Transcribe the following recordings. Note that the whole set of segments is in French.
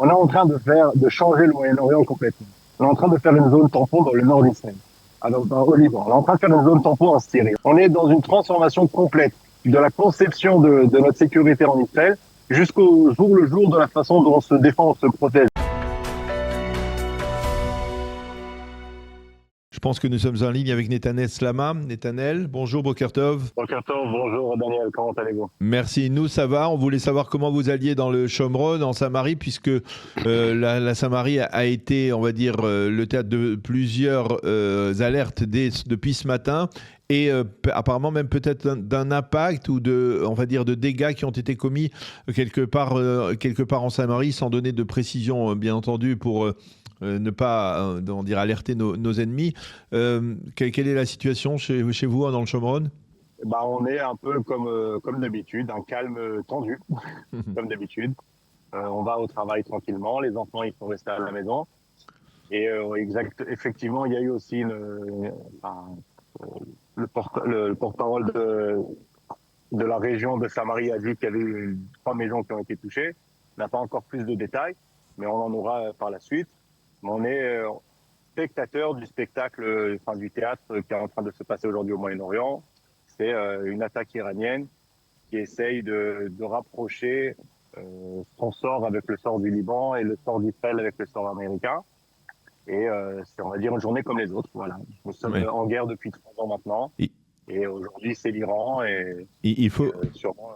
On est en train de changer le Moyen-Orient complètement. On est en train de faire une zone tampon dans le nord d'Israël, au Liban. On est en train de faire une zone tampon en Syrie. On est dans une transformation complète de la conception de notre sécurité en Israël jusqu'au jour le jour de la façon dont on se défend, on se protège. Je pense que nous sommes en ligne avec Netanel Slama. Netanel, bonjour Bokertov. Bonjour Daniel, comment allez-vous? Merci, nous ça va. On voulait savoir comment vous alliez dans le Shomron, en Samarie, puisque la Samarie a été, on va dire, le théâtre de plusieurs alertes depuis ce matin. Et apparemment même peut-être d'un impact ou on va dire, de dégâts qui ont été commis quelque part en Samarie, sans donner de précision, bien entendu, pour ne pas alerter nos ennemis. Quelle est la situation chez vous dans le Shomron? On est un peu comme d'habitude, un calme tendu, comme d'habitude. On va au travail tranquillement, les enfants ils sont restés à la maison. Et effectivement, il y a eu aussi le porte-parole de la région de Samarie a dit qu'il y avait eu 3 maisons qui ont été touchées. On n'a pas encore plus de détails, mais on en aura par la suite. Mais on est spectateur du spectacle, du théâtre qui est en train de se passer aujourd'hui au Moyen-Orient. C'est une attaque iranienne qui essaye de rapprocher son sort avec le sort du Liban et le sort d'Israël avec le sort américain. Et c'est, on va dire, une journée comme les autres. Voilà. Nous sommes en guerre depuis 3 ans maintenant. Et aujourd'hui, c'est l'Iran. Et il faut... sûrement...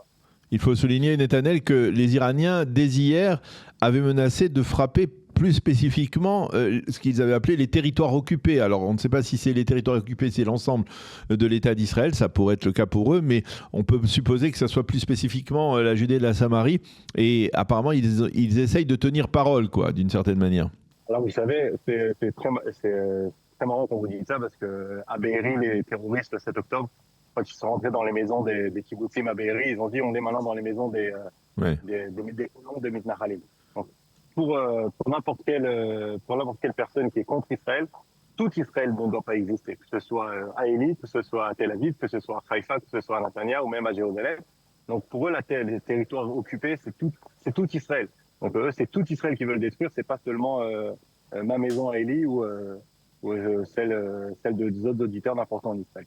Il faut souligner, Netanel, que les Iraniens, dès hier, avaient menacé de frapper plus spécifiquement ce qu'ils avaient appelé les territoires occupés. Alors, on ne sait pas si c'est les territoires occupés, c'est l'ensemble de l'État d'Israël, ça pourrait être le cas pour eux, mais on peut supposer que ça soit plus spécifiquement la Judée et la Samarie. Et apparemment, ils essayent de tenir parole, quoi, d'une certaine manière. Alors, vous savez, c'est très marrant qu'on vous dise ça, parce que à Be'eri, les terroristes, le 7 octobre, quand ils sont rentrés dans les maisons des kibbutzim à Be'eri, ils ont dit on est maintenant dans les maisons des colons de Mitnahalim. Donc, pour n'importe quelle personne qui est contre Israël, tout Israël ne doit pas exister, que ce soit à Élie, que ce soit à Tel Aviv, que ce soit à Haïfa, que ce soit à Netanya ou même à Jérusalem. Donc pour eux, les territoires occupés, c'est tout Israël. Donc eux, c'est tout Israël qu'ils veulent détruire, c'est pas seulement ma maison à Élie ou celle des autres auditeurs d'importance en Israël.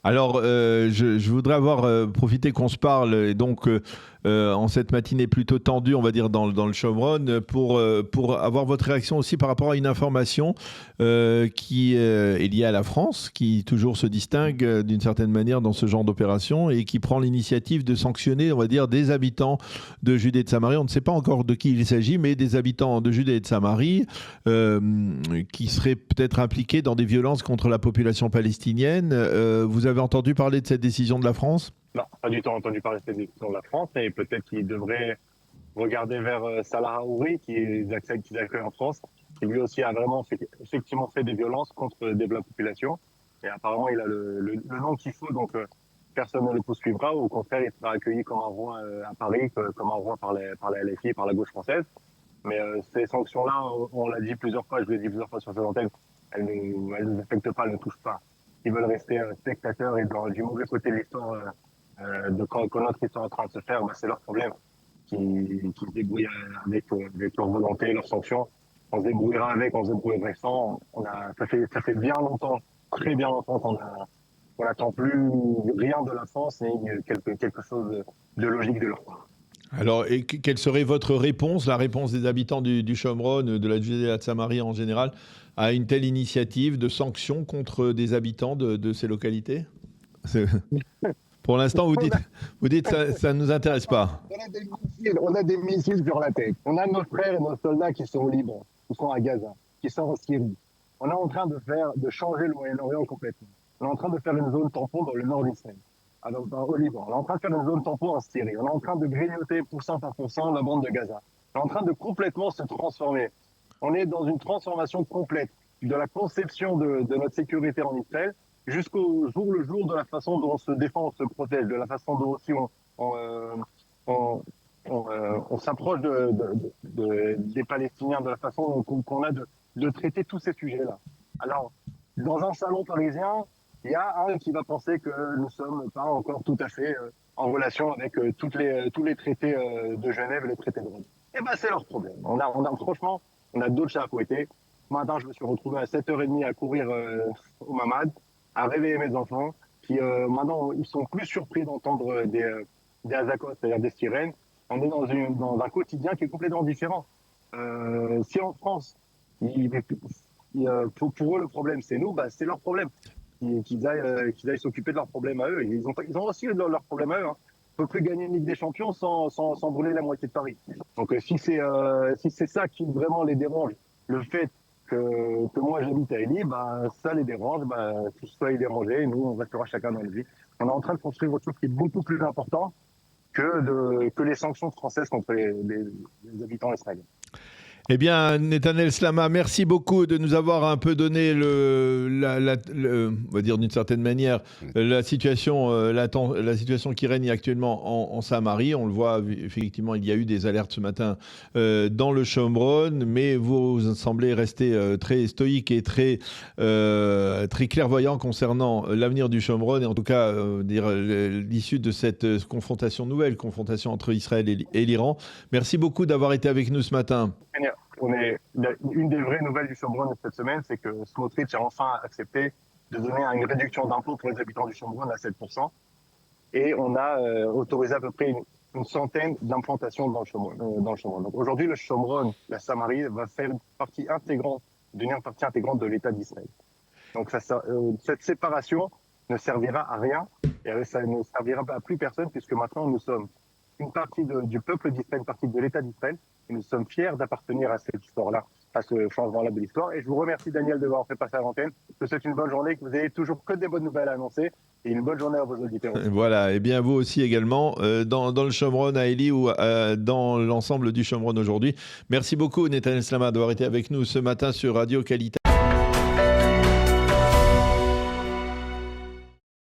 Alors, je voudrais avoir profité qu'on se parle, et donc en cette matinée plutôt tendue, on va dire, dans le Shomron, pour avoir votre réaction aussi par rapport à une information qui est liée à la France, qui toujours se distingue d'une certaine manière dans ce genre d'opération et qui prend l'initiative de sanctionner, on va dire, des habitants de Judée et de Samarie. On ne sait pas encore de qui il s'agit, mais des habitants de Judée et de Samarie qui seraient peut-être impliqués dans des violences contre la population palestinienne. Vous avez entendu parler de cette décision de la France ? Non, pas du tout entendu parler de cette décision de la France, et peut-être qu'ils devraient regarder vers Salah Haouri, qu'ils accueillent en France, qui lui aussi a vraiment effectivement fait des violences contre la population. Et apparemment, il a le nom qu'il faut, donc personne ne le poursuivra. Au contraire, il sera accueilli comme un roi à Paris, comme un roi par la LFI, par la gauche française. Mais ces sanctions-là, on l'a dit plusieurs fois, je l'ai dit plusieurs fois sur cette antenne, elles ne nous affectent pas, elles ne touchent pas. Ils veulent rester spectateurs et du mauvais côté de l'histoire, quand notre histoire est en train de se faire, c'est leur problème. Qui se débrouillent avec leur volonté, leurs sanctions. On se débrouillera avec, on se débrouillera sans. Ça fait bien longtemps, très bien longtemps qu'on n'attend plus rien de la France et quelque chose de logique de leur part. Alors, et quelle serait votre réponse, la réponse des habitants du Shomron, de la Judée et de la Samarie en général, à une telle initiative de sanctions contre des habitants de ces localités ? Pour l'instant, vous dites ça ne nous intéresse pas. On a des missiles sur la tête. On a nos frères et nos soldats qui sont au Liban, qui sont à Gaza, qui sont en Syrie. On est en train de changer le Moyen-Orient complètement. On est en train de faire une zone tampon dans le nord d'Israël, au Liban. On est en train de faire une zone tampon en Syrie. On est en train de grignoter pourcent par pourcent la bande de Gaza. On est en train de complètement se transformer. On est dans une transformation complète de la conception de notre sécurité en Israël jusqu'au jour le jour de la façon dont on se défend, on se protège, de la façon dont aussi on s'approche des Palestiniens, de la façon qu'on a de traiter tous ces sujets-là. Alors, dans un salon parisien, il y a un qui va penser que nous ne sommes pas encore tout à fait en relation avec tous les traités de Genève et les traités de Rome. eh ben, c'est leur problème. Franchement, on a d'autres chats à fouetter. Ce matin, je me suis retrouvé à 7h30 à courir au Mamad, à réveiller mes enfants, qui maintenant, ils sont plus surpris d'entendre des azakos, c'est-à-dire des sirènes. On est dans un quotidien qui est complètement différent. Si en France, pour eux, le problème, c'est nous, bah, c'est leur problème. Qu'ils aillent s'occuper de leurs problèmes à eux. Ils ont aussi leurs problèmes à eux. Hein. On ne peut plus gagner une Ligue des Champions sans brûler la moitié de Paris. Donc si c'est ça qui vraiment les dérange, le fait que moi j'habite à Élie, bah, ça les dérange, bah, qu'ils soient dérangés, nous on restera chacun dans notre vie. On est en train de construire autre chose qui est beaucoup plus important que les sanctions françaises contre les habitants israéliens. Eh bien, Netanel Slama, merci beaucoup de nous avoir un peu donné on va dire d'une certaine manière, la situation qui règne actuellement en Samarie. On le voit, effectivement, il y a eu des alertes ce matin dans le Shomron, mais vous semblez rester très stoïque et très clairvoyant concernant l'avenir du Shomron et en tout cas l'issue de cette nouvelle confrontation entre Israël et l'Iran. Merci beaucoup d'avoir été avec nous ce matin. Une des vraies nouvelles du Shomron cette semaine, c'est que Smotrich a enfin accepté de donner une réduction d'impôt pour les habitants du Shomron à 7%. Et on a autorisé à peu près une centaine d'implantations dans le Shomron. Donc aujourd'hui, le Shomron, la Samarie, va faire devenir une partie intégrante de l'État d'Israël. Donc cette séparation ne servira à rien et ça ne servira à plus personne puisque maintenant nous sommes une partie du peuple d'Israël, une partie de l'État d'Israël. Et nous sommes fiers d'appartenir à cette histoire-là, à ce changement-là de l'histoire. Et je vous remercie, Daniel, de m'avoir fait passer à l'antenne. Je vous souhaite une bonne journée, que vous ayez toujours que des bonnes nouvelles à annoncer. Et une bonne journée à vos auditeurs. Voilà, et bien vous aussi également, dans le Shomron à Élie ou dans l'ensemble du Shomron aujourd'hui. Merci beaucoup, Netanel Slama, d'avoir été avec nous ce matin sur Radio Qualité.